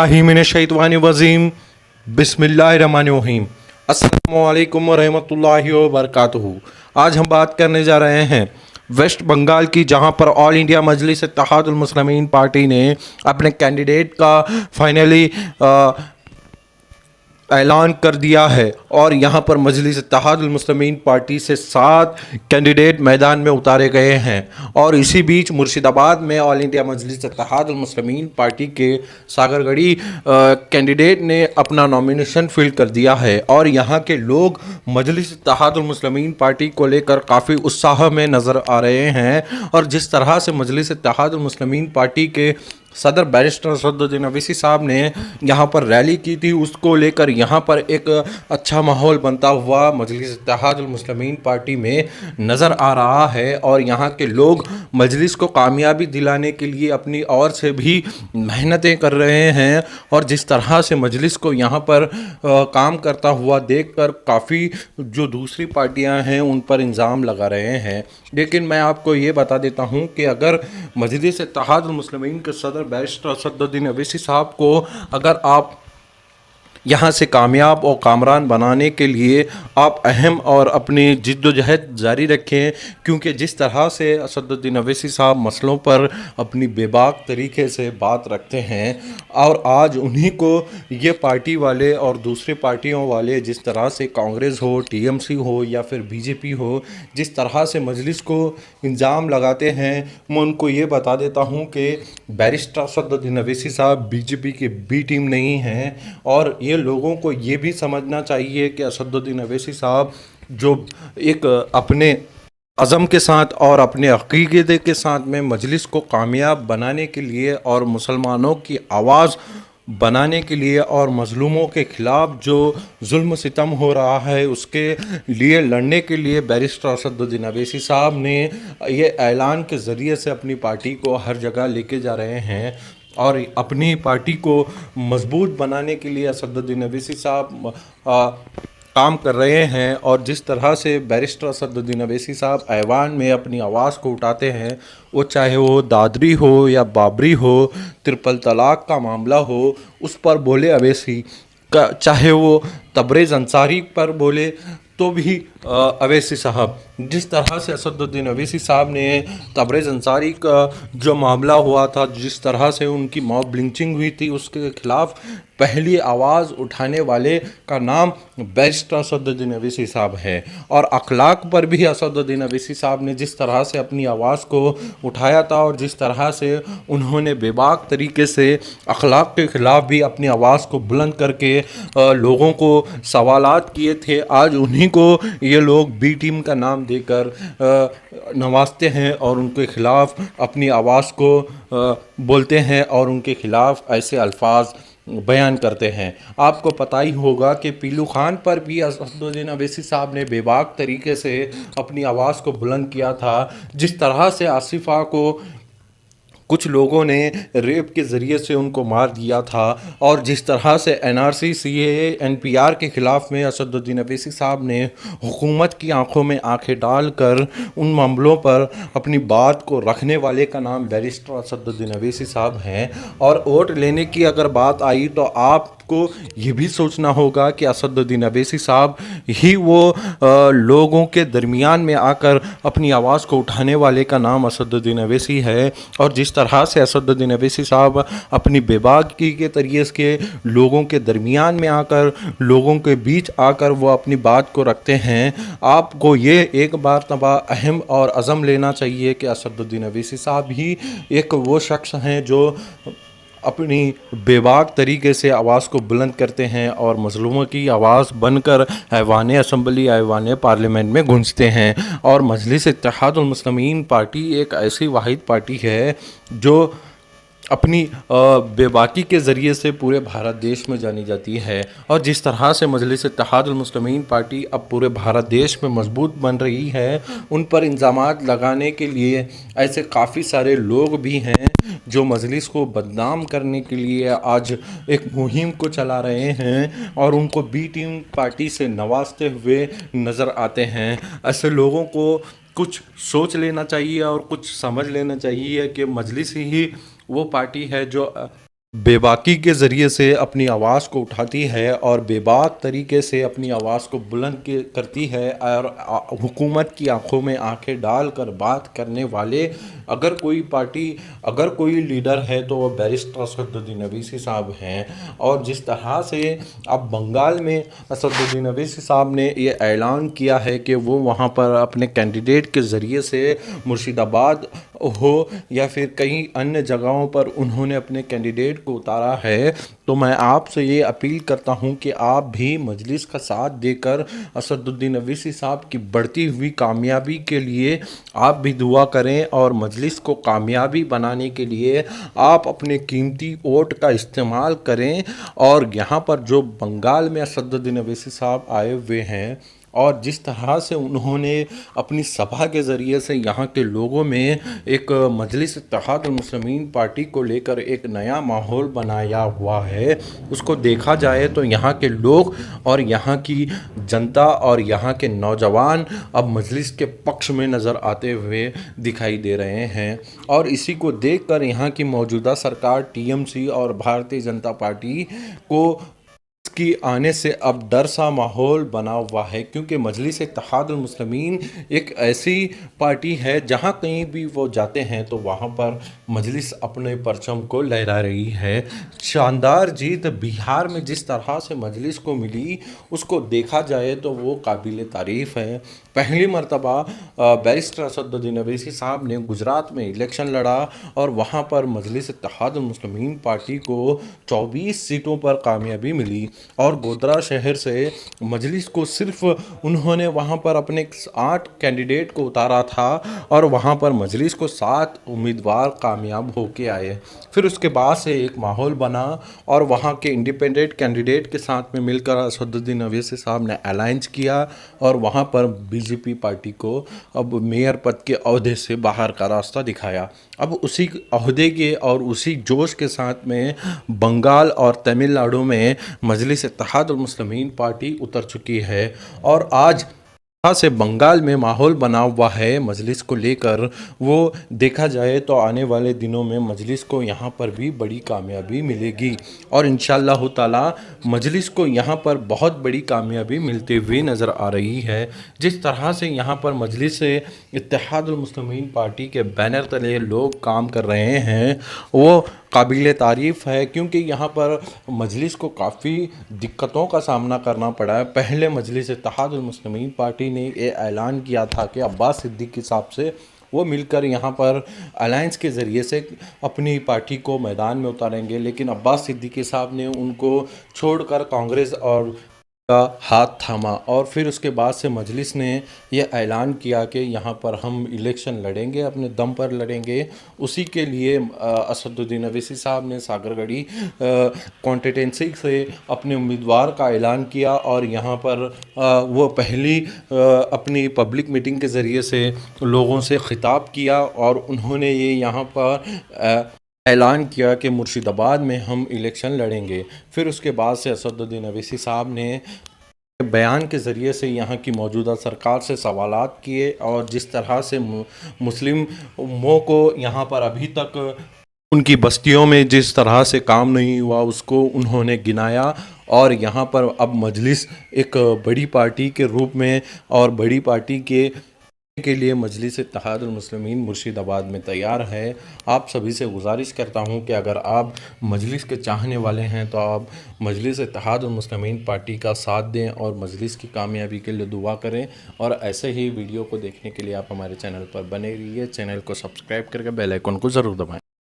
मिनश्शैतानिर्रजीम बिस्मिल्लाहिर्रहमानिर्रहीम। अस्सलामु अलैकुम वरहमतुल्लाहि वबरकातुहू। आज हम बात करने जा रहे हैं वेस्ट बंगाल की, जहां पर ऑल इंडिया मजलिस इत्तेहादुल मुस्लिमीन पार्टी ने अपने कैंडिडेट का फाइनली ऐलान कर दिया है और यहाँ पर मजलिस इत्तेहादुल मुस्लिमीन पार्टी से 7 कैंडिडेट मैदान में उतारे गए हैं। और इसी बीच मुर्शिदाबाद में ऑल इंडिया मजलिस इत्तेहादुल मुस्लिमीन पार्टी के सागरगढ़ी कैंडिडेट ने अपना नॉमिनेशन फिल कर दिया है और यहाँ के लोग मजलिस इत्तेहादुल मुस्लिमीन पार्टी को लेकर काफ़ी उत्साह में नज़र आ रहे हैं। और जिस तरह से मजलिस इत्तेहादुल मुस्लिमीन पार्टी के सदर बैरिस्टर असदुद्दीन अवैसी साहब ने यहाँ पर रैली की थी, उसको लेकर यहाँ पर एक अच्छा माहौल बनता हुआ मजलिस इत्तेहादुल मुस्लिमीन पार्टी में नज़र आ रहा है। और यहाँ के लोग मजलिस को कामयाबी दिलाने के लिए अपनी ओर से भी मेहनतें कर रहे हैं। और जिस तरह से मजलिस को यहाँ पर काम करता हुआ देखकर काफ़ी जो दूसरी पार्टियाँ हैं उन पर इल्ज़ाम लगा रहे हैं। लेकिन मैं आपको ये बता देता हूँ कि अगर मजलिस इत्तेहादुल मुस्लिमीन के सदर बैरिस्टर असदुद्दीन अवैसी साहब को अगर आप यहाँ से कामयाब और कामरान बनाने के लिए आप अहम और अपनी जिद्दोजहद जारी रखें, क्योंकि जिस तरह से असदुद्दीन अवैसी साहब मसलों पर अपनी बेबाक तरीके से बात रखते हैं और आज उन्हीं को ये पार्टी वाले और दूसरी पार्टियों वाले, जिस तरह से कांग्रेस हो, टीएमसी हो या फिर बीजेपी हो, जिस तरह से मजलिस को इल्ज़ाम लगाते हैं, मैं उनको ये बता देता हूँ कि बैरिस्टर असदुद्दीन अवैसी साहब बीजेपी के बी टीम नहीं हैं। और ये लोगों को ये भी समझना चाहिए कि असदुद्दीन अवैसी साहब जो एक अपने अज़म के साथ और अपने अक़ीदे के साथ में मजलिस को कामयाब बनाने के लिए और मुसलमानों की आवाज़ बनाने के लिए और मज़लूमों के ख़िलाफ़ जो जुल्म सितम हो रहा है उसके लिए लड़ने के लिए बैरिस्टर असदुद्दीन अवैसी साहब ने ये ऐलान के ज़रिए से अपनी पार्टी को हर जगह लेके जा रहे हैं और अपनी पार्टी को मजबूत बनाने के लिए असदुद्दीन अवैसी साहब काम कर रहे हैं। और जिस तरह से बैरिस्टर असदुद्दीन अवैसी साहब ऐवान में अपनी आवाज़ को उठाते हैं, वो चाहे वो दादरी हो या बाबरी हो, ट्रिपल तलाक का मामला हो, उस पर बोले अवैसी, चाहे वो तबरेज़ अंसारी पर बोले तो भी अवैसी साहब। जिस तरह से असदुद्दीन अवैसी साहब ने तबरेज़ अंसारी का जो मामला हुआ था, जिस तरह से उनकी मॉब लिंचिंग हुई थी, उसके ख़िलाफ़ पहली आवाज़ उठाने वाले का नाम बैरिस्टर असदुद्दीन अवैसी साहब है। और अखलाक पर भी असदुद्दीन अवैसी साहब ने जिस तरह से अपनी आवाज़ को उठाया था और जिस तरह से उन्होंने बेबाक तरीके से अखलाक के ख़िलाफ़ भी अपनी आवाज़ को बुलंद करके लोगों को सवालात किए थे, आज उन्हीं को ये लोग बी टीम का नाम देकर नवाजते हैं और उनके ख़िलाफ़ अपनी आवाज़ को बोलते हैं और उनके ख़िलाफ़ ऐसे अल्फाज बयान करते हैं। आपको पता ही होगा कि पीलू खान पर भी असदुद्दीन अवैसी साहब ने बेबाक तरीके से अपनी आवाज़ को बुलंद किया था। जिस तरह से आसिफा को कुछ लोगों ने रेप के ज़रिए से उनको मार दिया था और जिस तरह से एनआरसी, सीएए, एनपीआर के ख़िलाफ़ में असदुद्दीन अवैसी साहब ने हुकूमत की आंखों में आंखें डालकर उन मामलों पर अपनी बात को रखने वाले का नाम बैरिस्टर असदुद्दीन अवैसी साहब हैं। और वोट लेने की अगर बात आई तो आपको ये भी सोचना होगा कि असदुद्दीन अवैसी साहब ही वो लोगों के दरमियान में आकर अपनी आवाज़ को उठाने वाले का नाम असदुद्दीन अवैसी है। और जिस तरह से असदुद्दीन अवैसी साहब अपनी बेबाकी के तरीके से लोगों के दरमियान में आकर, लोगों के बीच आकर वो अपनी बात को रखते हैं, आपको ये एक बार तबा अहम और अज़म लेना चाहिए कि असदुद्दीन अवैसी साहब ही एक वो शख्स हैं जो अपनी बेबाक तरीके से आवाज़ को बुलंद करते हैं और मज़लूमों की आवाज़ बनकर ऐवान असम्बली, ऐवान पार्लियामेंट में गूंजते हैं। और मजलिस इत्तेहादुल मुस्लिमीन पार्टी एक ऐसी वाहिद पार्टी है जो अपनी बेबाकी के ज़रिए से पूरे भारत देश में जानी जाती है। और जिस तरह से मजलिस इत्तेहादुल मुस्लिमीन पार्टी अब पूरे भारत देश में मजबूत बन रही है, उन पर इल्ज़ामात लगाने के लिए ऐसे काफ़ी सारे लोग भी हैं जो मजलिस को बदनाम करने के लिए आज एक मुहिम को चला रहे हैं और उनको बी टीम पार्टी से नवाजते हुए नज़र आते हैं। ऐसे लोगों को कुछ सोच लेना चाहिए और कुछ समझ लेना चाहिए कि मजलिस ही वो पार्टी है जो बेबाकी के ज़रिए से अपनी आवाज़ को उठाती है और बेबाक तरीके से अपनी आवाज़ को करती है और हुकूमत की आंखों में आंखें डालकर बात करने वाले अगर कोई पार्टी, अगर कोई लीडर है तो वो बैरिस्टर असदुद्दीन अवैसी साहब हैं। और जिस तरह से अब बंगाल में असदुद्दीन अवैसी साहब ने ये ऐलान किया है कि वो वहाँ पर अपने कैंडिडेट के ज़रिए से मुर्शिदाबाद हो या फिर कई अन्य जगहों पर उन्होंने अपने कैंडिडेट को उतारा है, तो मैं आपसे ये अपील करता हूँ कि आप भी मजलिस का साथ देकर असदुद्दीन अवैसी साहब की बढ़ती हुई कामयाबी के लिए आप भी दुआ करें और मजलिस को कामयाबी बनाने के लिए आप अपने कीमती वोट का इस्तेमाल करें। और यहाँ पर जो बंगाल में असदुद्दीन अवैसी साहब आए हुए हैं और जिस तरह से उन्होंने अपनी सभा के ज़रिए से यहाँ के लोगों में एक मजलिस इत्तेहादुल मुस्लिमीन पार्टी को लेकर एक नया माहौल बनाया हुआ है, उसको देखा जाए तो यहाँ के लोग और यहाँ की जनता और यहाँ के नौजवान अब मजलिस के पक्ष में नज़र आते हुए दिखाई दे रहे हैं। और इसी को देखकर यहाँ की मौजूदा सरकार टीएमसी और भारतीय जनता पार्टी को की आने से अब डर सा माहौल बना हुआ है, क्योंकि मजलिस इत्तेहादुल मुस्लिमीन एक ऐसी पार्टी है जहां कहीं भी वो जाते हैं तो वहां पर मजलिस अपने परचम को लहरा रही है। शानदार जीत बिहार में जिस तरह से मजलिस को मिली उसको देखा जाए तो वो काबिल तारीफ़ है। पहली मरतबा बैरिस्टर असदुद्दीन अवैसी साहब ने गुजरात में इलेक्शन लड़ा और वहाँ पर मजलिस इत्तेहादुल मुस्लिमीन पार्टी को 24 सीटों पर कामयाबी मिली। और गोधरा शहर से मजलिस को सिर्फ उन्होंने वहाँ पर अपने 8 कैंडिडेट को उतारा था और वहाँ पर मजलिस को 7 उम्मीदवार कामयाब होके आए। फिर उसके बाद से एक माहौल बना और वहाँ के इंडिपेंडेंट कैंडिडेट के साथ में मिलकर असदुद्दीन अवैसी साहब ने अलायंस किया और वहाँ पर बीजेपी पार्टी को अब मेयर पद के ओहदे से बाहर का रास्ता दिखाया। अब उसी ओहदे के और उसी जोश के साथ में बंगाल और तमिलनाडु में मजलिस इत्तेहादुल मुस्लिमीन पार्टी उतर चुकी है और आज यहाँ से बंगाल में माहौल बना हुआ है मजलिस को लेकर। वो देखा जाए तो आने वाले दिनों में मजलिस को यहाँ पर भी बड़ी कामयाबी मिलेगी और इंशाअल्लाह ताला मजलिस को यहाँ पर बहुत बड़ी कामयाबी मिलते हुए नज़र आ रही है। जिस तरह से यहाँ पर मजलिस से इत्तेहादुल मुस्लिमीन पार्टी के बैनर तले लोग काम कर रहे हैं वो काबिल तारीफ़ है, क्योंकि यहाँ पर मजलिस को काफ़ी दिक्कतों का सामना करना पड़ा है। पहले मजलिस इत्तेहादुल मुस्लिमीन पार्टी ने ये ऐलान किया था कि अब्बास सिद्दीकी साहब से वो मिलकर यहाँ पर अलायंस के ज़रिए से अपनी पार्टी को मैदान में उतारेंगे, लेकिन अब्बास सिद्दीकी साहब ने उनको छोड़कर कांग्रेस और का हाथ थामा और फिर उसके बाद से मजलिस ने यह ऐलान किया कि यहाँ पर हम इलेक्शन लड़ेंगे, अपने दम पर लड़ेंगे। उसी के लिए असदुद्दीन अवैसी साहब ने सागरगढ़ी कॉन्स्टिट्यूंसी से अपने उम्मीदवार का ऐलान किया और यहाँ पर वो पहली अपनी पब्लिक मीटिंग के ज़रिए से लोगों से खिताब किया और उन्होंने ये यहाँ पर ऐलान किया कि मुर्शिदाबाद में हम इलेक्शन लड़ेंगे। फिर उसके बाद से असदुद्दीन अवैसी साहब ने बयान के ज़रिए से यहाँ की मौजूदा सरकार से सवालात किए और जिस तरह से मुस्लिमों को यहाँ पर अभी तक उनकी बस्तियों में जिस तरह से काम नहीं हुआ उसको उन्होंने गिनाया और यहाँ पर अब मजलिस एक बड़ी पार्टी के रूप में और बड़ी पार्टी के लिए मजलिस इत्तेहादुल मुस्लिमीन मुर्शिदाबाद में तैयार है। आप सभी से गुजारिश करता हूं कि अगर आप मजलिस के चाहने वाले हैं तो आप मजलिस इत्तेहादुल मुस्लिमीन पार्टी का साथ दें और मजलिस की कामयाबी के लिए दुआ करें। और ऐसे ही वीडियो को देखने के लिए आप हमारे चैनल पर बने रहिए। चैनल को सब्सक्राइब करके बेल आइकन को ज़रूर दबाएं।